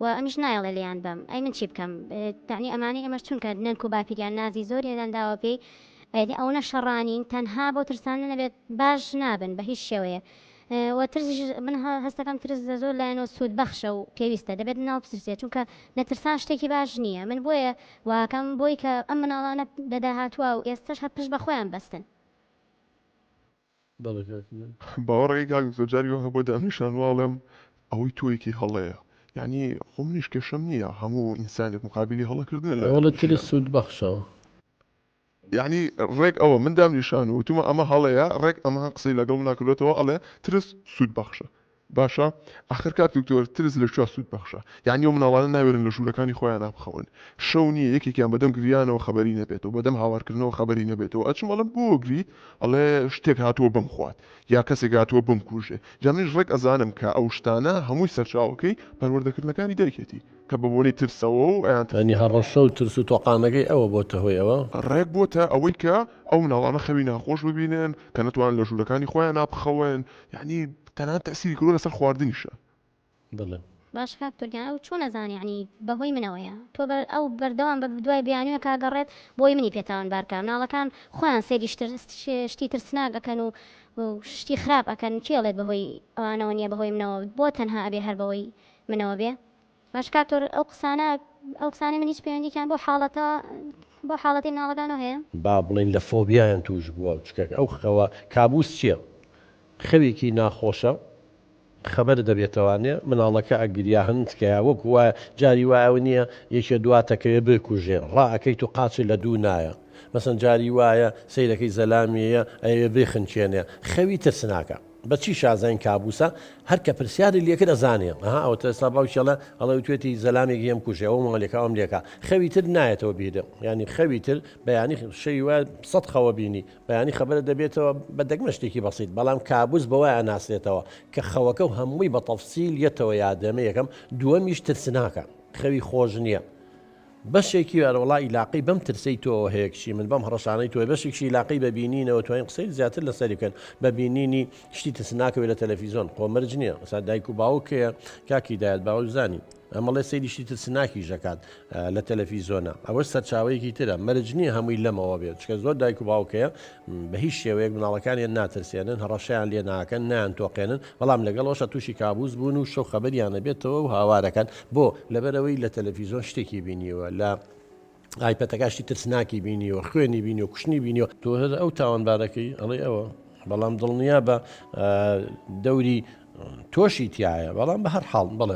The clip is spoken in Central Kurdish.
و ئەمیش نایڵێ لێیان بەم ئەی من چی بکەم تانی ئەمانەی ئەمەش چونکە نەنک و باپیریان نازی زۆریان داوە پێی ئەدی ئەوە شەڕانین تەنها بۆ ترسانە نەبێت باش نابن بە هیچ شێوەیە و ترسیش من هەستەکەم ترس زۆر لایەنەوە سوود بەخشە و پێویستە دەبێت ناو بترسێت چونکە نەترسان شتێکی باش نییە من بۆیە واکەم بۆی کە ئەم مناڵانە لەداهاتووە و ئێستش هەر پشت بە خۆیان بەستن باوەڕێی کاک زۆرجاری وە بۆ دانیشان واڵم ئەوەی تۆیەکی هەڵەیە یعنی خۆ منیش کێشەم نییە هەموو ئینسانێک مقابلی هەڵەکردن وڵە تری سوود بەخشەوە یعنی ڕێک ئەوە من دامنیشان و تومە ئەمە هەڵەیە ڕێک ئەمە قسەی لەگەڵ ناکردێتەوە ئەڵێ ترس سوود بەخشە باشە ئاخر کات دکتۆر ترس لە کوێ سوود بەخشە یعنی ئەو مناڵانە ناوێرن لە ژوورەکانی خۆیان نابخەون شەو نییە یەکێکیان بەدەم گریانەوە خەبەری نەبێتەوە بەدەم هاوارکردنەوە خەبەری نەبێتەوە ئەچم ئەڵم بۆ گریت ئەڵێ شتێک هاتووە بم خوات یا کەسێک هاتووە بم کوژێ جا منیش ڕێک ئەزانم کە ئەو شتانە هەمووی سەرچاوەکەی پەروەردەکردنەکانی دایکێتی کە بە بۆنەی ترسەوە و ئەنی هەڕەشە و ترس و تۆقانەکەی ئەوە بۆتە هۆی ئەوە ڕێک بۆتە ئەوەی کە ئەو مناڵانە خەوی ناخۆش ببینن کە نەتوانن لە ژوورەکانی خۆیان نابخەون یعنی تەنانەت تەسیری کردووە لەسەر خواردنیشە بڵێ باش کاکتۆریان ئەو چۆن نەزانانی ینی بەهۆی منەوەیە تۆ ئەو بەردەوام بە دوای بیانوە کاگەڕێت بۆی منی پێتاوان بارکە مناڵەکان خۆیان سێری شتی ترسناک ئەەکەن و شتی خراپ ئەەکەن کێڵێت بەهۆی ئەوانەوە نیە بەهۆی منەوە بۆ تەنها ئەبێ هەر بەهۆی منەوە بێ باش کاکتۆر ئەو قسانە من هیچ پەیوەندیان بۆ حاڵەتی مناڵەکانەوە هەیە با بڵین لە فۆبیایان توش بووە چکە ئەو خەوە کابوس چییە خەوێکی ناخۆشە خەبەر دەبێتەوانێ مناڵەکە ئەگریا هەندکەیە وەک وایە جاری وایە نییە یەکێ دواتەکەوێ بکوژێ ڕائەکەی تو قاچی لە دوو نایە مەسن جاری وایە سیرەکەی زەلامیەیە ئەوێ بخنچێنێ خەوی ترسناکە بەچی شازین کابوسە هەر کە پرسیاری لێکرد ئەزانێ ئەها ئەو تەستا باوکێڵە ئەڵە توێتی زەلامێکی ئەم کوژێ ئەو ماڵێکە ئەم لێکە خەوی تر نایەتەوە بیرە ینی خەوی تر بەیانی شەوی وایە سەد خەوە بینی بەیانی خەبەرە دەبێتەوە بە دەگمە شتێکی بەسییت بەڵام کابوس بەوای ئەناسرێتەوە کە خەوەکە و هەمووی بە تەفسیل یەتەوە یادەمە یەکەم دووەمیش ترسناکە خەوی خۆش نییە بەشێکی وەرەوەڵا ئیلاقی بەم ترسی تۆ هەیەکشی من بەم هەڕەشانەی تۆی بەشێکی علاقی ببینینەوە توانین قسەی زیاتر لەسەری بکەن ببینینی شتی ترسناکەوێت لە تەلەڤیزۆن خۆمەرج نییە ئەسا دایک و باوکەیە کاکی دایەت باوە زانی ئەمەڵێ سەیریشتی ترسناکی ژەکات لە تەلەڤیزۆنە ئەوە سەرچاوەیەکی ترە مەرج نییە هەمووی لەمەوە بێت چکە زۆر دایک و باوکەیە بە هیچ شێوەیەک مناڵەکانیان ناترسێنن هەڕەشیان لێ ناکەن نان تۆقێنن بەڵام لەگەڵەوەشە تووشی کابوس بوون و شەو خەبەریانە بێتەوە و هاوارەکەن بۆ لەبەرەوەی لە تەلەڤیزۆن شتێکی بینیوە لە ئایپەتەکەشتی ترسناکی بینیوە خوێنی بینی و کوشتنی بینیوە تۆ هەر ئەو تاوانبارەکەی ئەڵێ ئەوە بەڵام دڵنیا بە دەوری تۆشی تایە بەڵام بە هەر حاڵ بڵێ